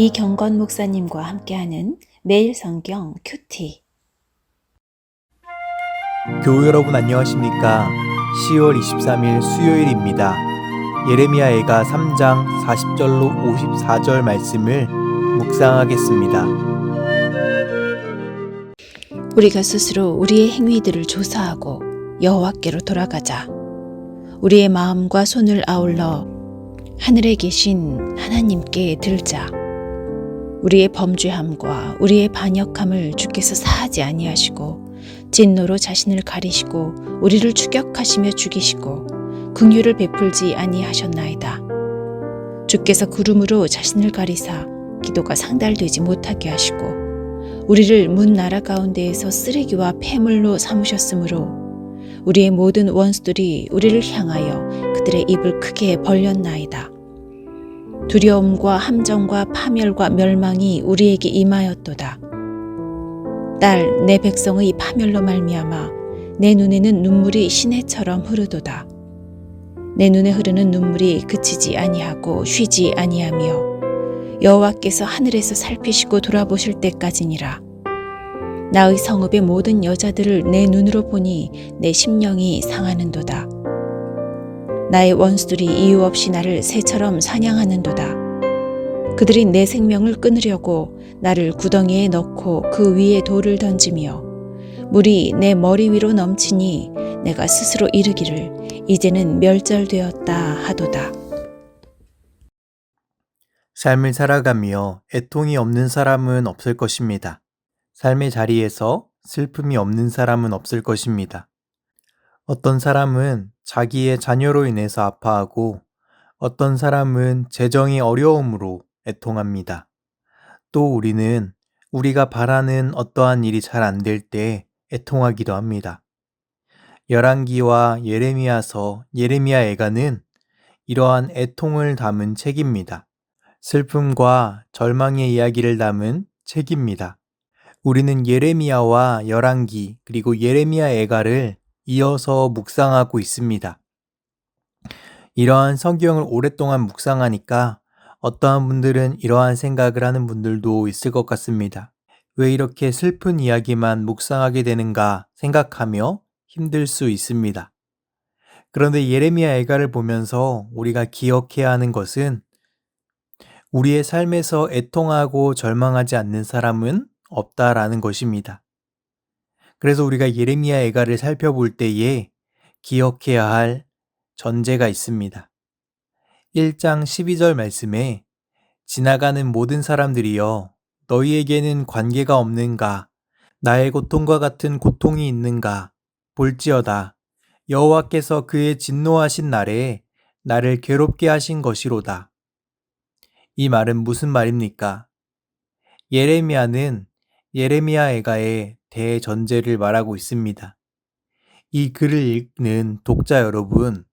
이경건 목사님과 함께하는 매일 성경 큐티. 교우 여러분 안녕하십니까? 10월 23일 수요일입니다. 예레미야애가 3장 40절로 54절 말씀을 묵상하겠습니다. 우리가 스스로 우리의 행위들을 조사하고 여호와께로 돌아가자. 우리의 마음과 손을 아울러 하늘에 계신 하나님께 들자. 우리의 범죄함과 우리의 반역함을 주께서 사하지 아니하시고 진노로 자신을 가리시고 우리를 추격하시며 죽이시고 긍휼을 베풀지 아니하셨나이다. 주께서 구름으로 자신을 가리사 기도가 상달되지 못하게 하시고 우리를 문 나라 가운데에서 쓰레기와 폐물로 삼으셨으므로 우리의 모든 원수들이 우리를 향하여 그들의 입을 크게 벌렸나이다. 두려움과 함정과 파멸과 멸망이 우리에게 임하였도다. 딸, 내 백성의 파멸로 말미암아 내 눈에는 눈물이 시내처럼 흐르도다. 내 눈에 흐르는 눈물이 그치지 아니하고 쉬지 아니하며 여호와께서 하늘에서 살피시고 돌아보실 때까지니라. 나의 성읍의 모든 여자들을 내 눈으로 보니 내 심령이 상하는도다. 나의 원수들이 이유 없이 나를 새처럼 사냥하는도다. 그들이 내 생명을 끊으려고 나를 구덩이에 넣고 그 위에 돌을 던지며 물이 내 머리 위로 넘치니 내가 스스로 이르기를 이제는 멸절되었다 하도다. 삶을 살아가며 애통이 없는 사람은 없을 것입니다. 삶의 자리에서 슬픔이 없는 사람은 없을 것입니다. 어떤 사람은 자기의 자녀로 인해서 아파하고 어떤 사람은 재정의 어려움으로 애통합니다. 또 우리는 우리가 바라는 어떠한 일이 잘 안 될 때 애통하기도 합니다. 열왕기와 예레미야서, 예레미야애가는 이러한 애통을 담은 책입니다. 슬픔과 절망의 이야기를 담은 책입니다. 우리는 예레미야와 열왕기 그리고 예레미야애가를 이어서 묵상하고 있습니다. 이러한 성경을 오랫동안 묵상하니까 어떠한 분들은 이러한 생각을 하는 분들도 있을 것 같습니다. 왜 이렇게 슬픈 이야기만 묵상하게 되는가 생각하며 힘들 수 있습니다. 그런데 예레미야 애가를 보면서 우리가 기억해야 하는 것은 우리의 삶에서 애통하고 절망하지 않는 사람은 없다라는 것입니다. 그래서 우리가 예레미야 애가를 살펴볼 때에 기억해야 할 전제가 있습니다. 1장 12절 말씀에 지나가는 모든 사람들이여 너희에게는 관계가 없는가? 나의 고통과 같은 고통이 있는가? 볼지어다. 여호와께서 그의 진노하신 날에 나를 괴롭게 하신 것이로다. 이 말은 무슨 말입니까? 예레미야는 예레미야 애가의 대전제를 말하고 있습니다. 이 글을 읽는 독자 여러분,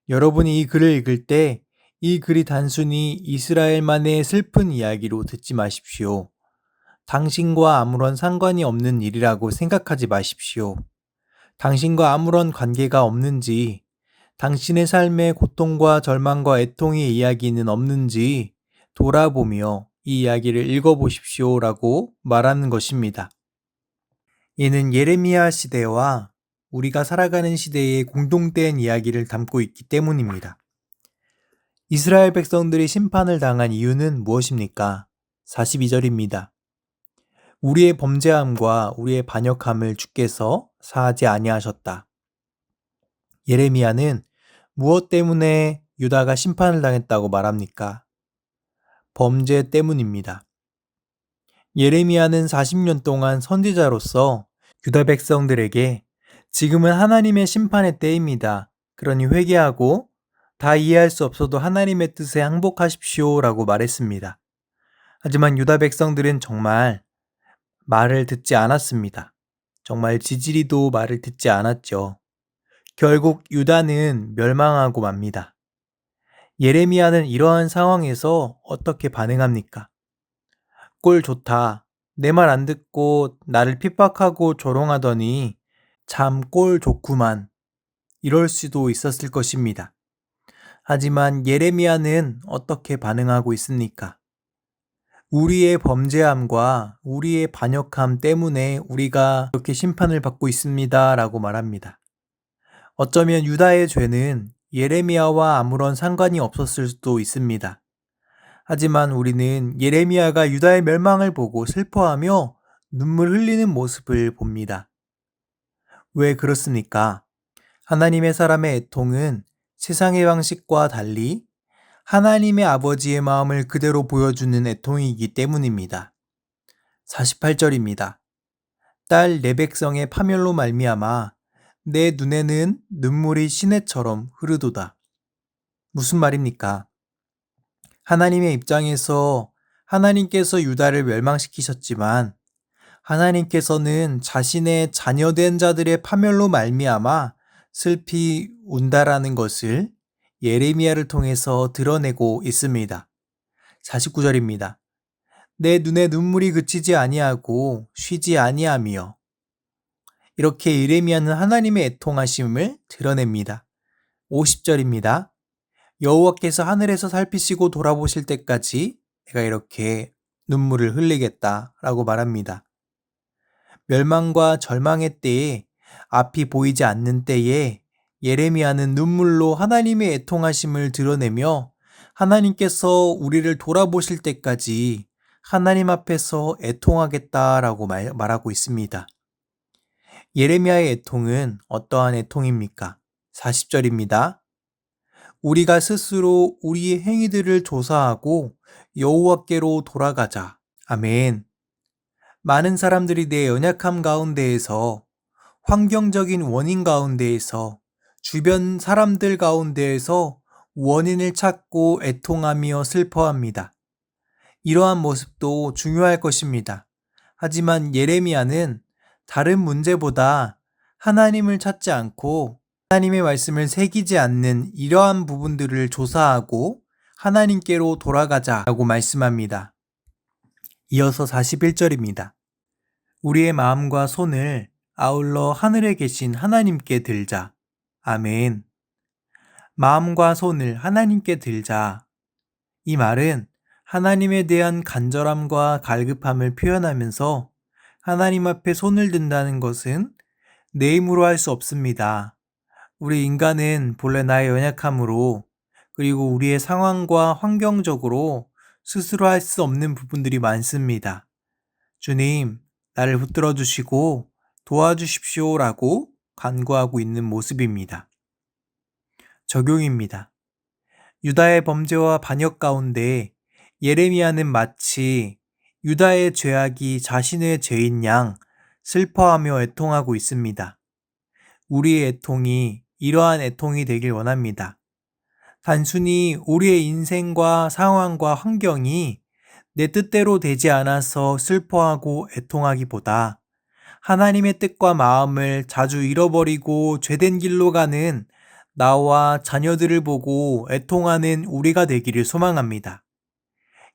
여러분이 이 글을 읽을 때 이 글이 단순히 이스라엘만의 슬픈 이야기로 듣지 마십시오. 당신과 아무런 상관이 없는 일이라고 생각하지 마십시오. 당신과 아무런 관계가 없는지, 당신의 삶에 고통과 절망과 애통의 이야기는 없는지 돌아보며 이 이야기를 읽어보십시오 라고 말하는 것입니다. 이는 예레미야 시대와 우리가 살아가는 시대의 공동된 이야기를 담고 있기 때문입니다. 이스라엘 백성들이 심판을 당한 이유는 무엇입니까? 42절입니다. 우리의 범죄함과 우리의 반역함을 주께서 사하지 아니하셨다. 예레미야는 무엇 때문에 유다가 심판을 당했다고 말합니까? 범죄 때문입니다. 예레미야는 40년 동안 선지자로서 유다 백성들에게 지금은 하나님의 심판의 때입니다. 그러니 회개하고 다 이해할 수 없어도 하나님의 뜻에 항복하십시오 라고 말했습니다. 하지만 유다 백성들은 정말 말을 듣지 않았습니다. 정말 지지리도 말을 듣지 않았죠. 결국 유다는 멸망하고 맙니다. 예레미야는 이러한 상황에서 어떻게 반응합니까? 꼴 좋다. 내 말 안 듣고 나를 핍박하고 조롱하더니 참 꼴 좋구만. 이럴 수도 있었을 것입니다. 하지만 예레미야는 어떻게 반응하고 있습니까? 우리의 범죄함과 우리의 반역함 때문에 우리가 이렇게 심판을 받고 있습니다. 라고 말합니다. 어쩌면 유다의 죄는 예레미야와 아무런 상관이 없었을 수도 있습니다. 하지만 우리는 예레미야가 유다의 멸망을 보고 슬퍼하며 눈물 흘리는 모습을 봅니다. 왜 그렇습니까? 하나님의 사람의 애통은 세상의 방식과 달리 하나님의 아버지의 마음을 그대로 보여주는 애통이기 때문입니다. 48절입니다. 딸 내 백성의 파멸로 말미암아 내 눈에는 눈물이 시내처럼 흐르도다. 무슨 말입니까? 하나님의 입장에서 하나님께서 유다를 멸망시키셨지만 하나님께서는 자신의 자녀된 자들의 파멸로 말미암아 슬피 운다라는 것을 예레미야를 통해서 드러내고 있습니다. 49절입니다. 내 눈에 눈물이 그치지 아니하고 쉬지 아니하며 이렇게 예레미야는 하나님의 애통하심을 드러냅니다. 50절입니다. 여호와께서 하늘에서 살피시고 돌아보실 때까지 내가 이렇게 눈물을 흘리겠다라고 말합니다. 멸망과 절망의 때에 앞이 보이지 않는 때에 예레미야는 눈물로 하나님의 애통하심을 드러내며 하나님께서 우리를 돌아보실 때까지 하나님 앞에서 애통하겠다라고 말하고 있습니다. 예레미야의 애통은 어떠한 애통입니까? 40절입니다. 우리가 스스로 우리의 행위들을 조사하고 여호와께로 돌아가자. 아멘. 많은 사람들이 내 연약함 가운데에서 환경적인 원인 가운데에서 주변 사람들 가운데에서 원인을 찾고 애통하며 슬퍼합니다. 이러한 모습도 중요할 것입니다. 하지만 예레미야는 다른 문제보다 하나님을 찾지 않고 하나님의 말씀을 새기지 않는 이러한 부분들을 조사하고 하나님께로 돌아가자라고 말씀합니다. 이어서 41절입니다. 우리의 마음과 손을 아울러 하늘에 계신 하나님께 들자. 아멘. 마음과 손을 하나님께 들자. 이 말은 하나님에 대한 간절함과 갈급함을 표현하면서 하나님 앞에 손을 든다는 것은 내 힘으로 할 수 없습니다. 우리 인간은 본래 나의 연약함으로 그리고 우리의 상황과 환경적으로 스스로 할 수 없는 부분들이 많습니다. 주님, 나를 붙들어 주시고 도와주십시오라고 간구하고 있는 모습입니다. 적용입니다. 유다의 범죄와 반역 가운데 예레미야는 마치 유다의 죄악이 자신의 죄인 양 슬퍼하며 애통하고 있습니다. 우리의 애통이 이러한 애통이 되길 원합니다. 단순히 우리의 인생과 상황과 환경이 내 뜻대로 되지 않아서 슬퍼하고 애통하기보다 하나님의 뜻과 마음을 자주 잃어버리고 죄된 길로 가는 나와 자녀들을 보고 애통하는 우리가 되기를 소망합니다.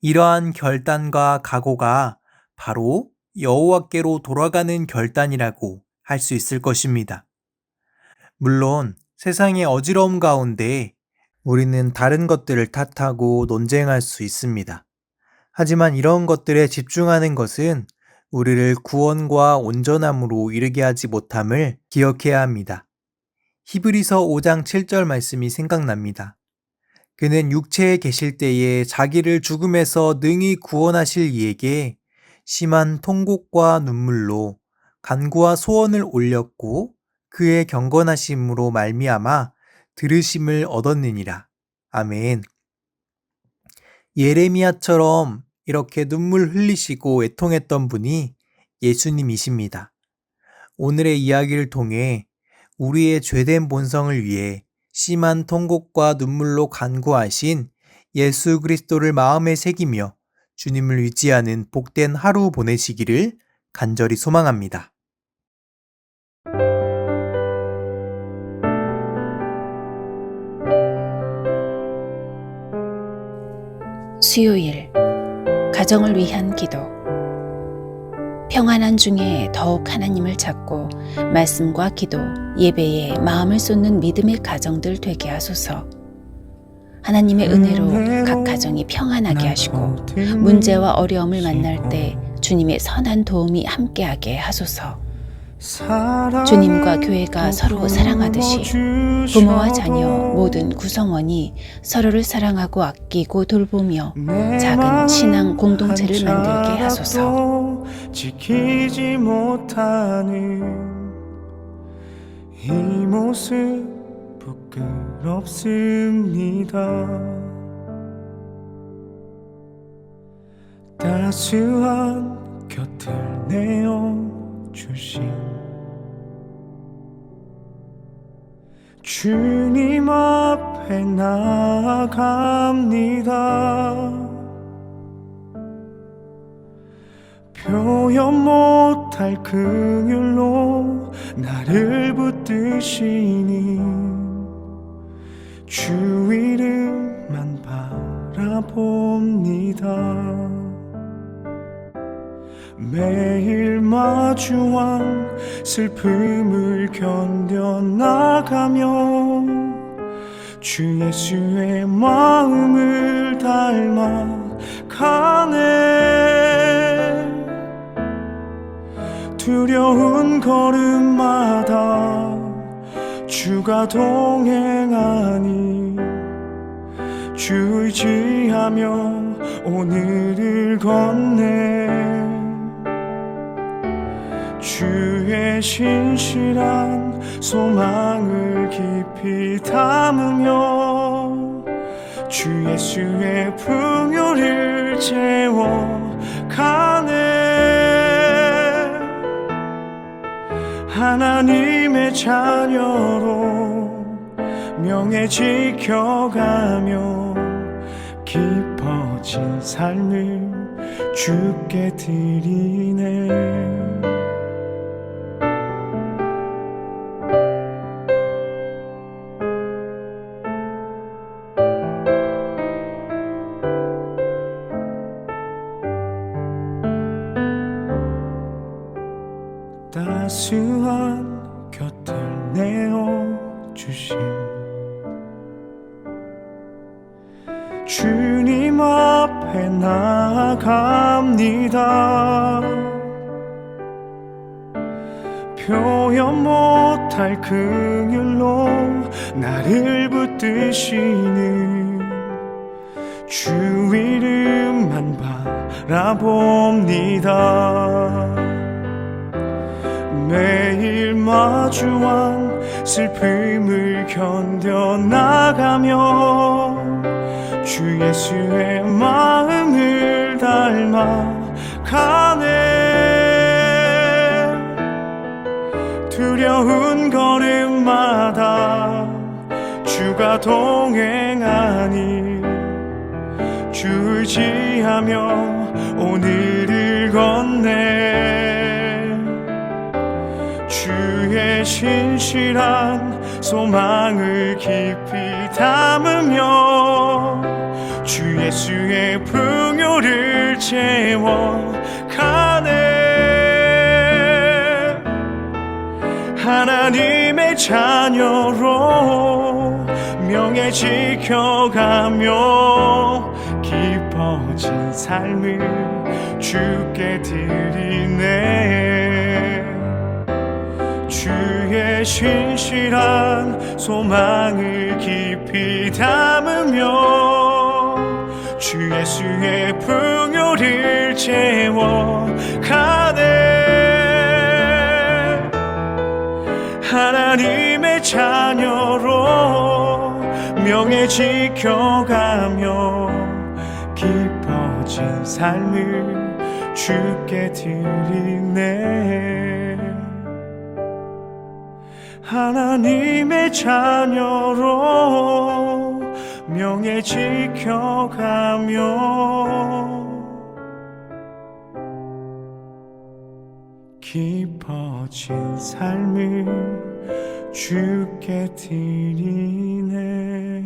이러한 결단과 각오가 바로 여호와께로 돌아가는 결단이라고 할 수 있을 것입니다. 물론 세상의 어지러움 가운데 우리는 다른 것들을 탓하고 논쟁할 수 있습니다. 하지만 이런 것들에 집중하는 것은 우리를 구원과 온전함으로 이르게 하지 못함을 기억해야 합니다. 히브리서 5장 7절 말씀이 생각납니다. 그는 육체에 계실 때에 자기를 죽음에서 능히 구원하실 이에게 심한 통곡과 눈물로 간구와 소원을 올렸고 그의 경건하심으로 말미암아 들으심을 얻었느니라. 아멘. 예레미야처럼 이렇게 눈물 흘리시고 애통했던 분이 예수님이십니다. 오늘의 이야기를 통해 우리의 죄된 본성을 위해 심한 통곡과 눈물로 간구하신 예수 그리스도를 마음에 새기며 주님을 의지하는 복된 하루 보내시기를 간절히 소망합니다. 수요일 가정을 위한 기도. 평안한 중에 더욱 하나님을 찾고 말씀과 기도, 예배에 마음을 쏟는 믿음의 가정들 되게 하소서. 하나님의 은혜로 각 가정이 평안하게 하시고 문제와 어려움을 만날 때 주님의 선한 도움이 함께하게 하소서. 주님과 교회가 서로 사랑하듯이 부모와 자녀 모든 구성원이 서로를 사랑하고 아끼고 돌보며 작은 신앙 공동체를 만들게 하소서. 지키지 못하는 이 모습 부끄럽습니다. 따스한 곁을 내어주신 주님 앞에 나아갑니다. 표현 못할 긍휼로 나를 붙드시니 주 이름만 바라봅니다. 매일 마주한 슬픔을 견뎌나가며 주 예수의 마음을 닮아가네. 두려운 걸음마다 주가 동행하니 주 의지하며 오늘을 걷네. 주의 신실한 소망을 깊이 담으며 주 예수의 풍요를 채워가네. 하나님의 자녀로 명예 지켜가며 깊어진 삶을 주께 드리네. 따스한 곁을 내어주신 주님 앞에 나아갑니다. 표현 못할 긍휼로 나를 붙드시는 주 이름만 바라봅니다. 매일 마주한 슬픔을 견뎌나가며 주 예수의 마음을 닮아가네. 두려운 걸음마다 주가 동행하니 주 의지하며 오늘을 걷네. 주의 신실한 소망을 깊이 담으며 주 예수의 풍요를 채워가네. 하나님의 자녀로 명예 지켜가며 깊어진 삶을 주께 드리네. 주의 신실한 소망을 깊이 담으며 주 예수의 풍요를 채워가네. 하나님의 자녀로 명예 지켜가며 깊어진 삶을 주께 드리네. 하나님의 자녀로 명예 지켜가며 깊어진 삶을 주께 드리네.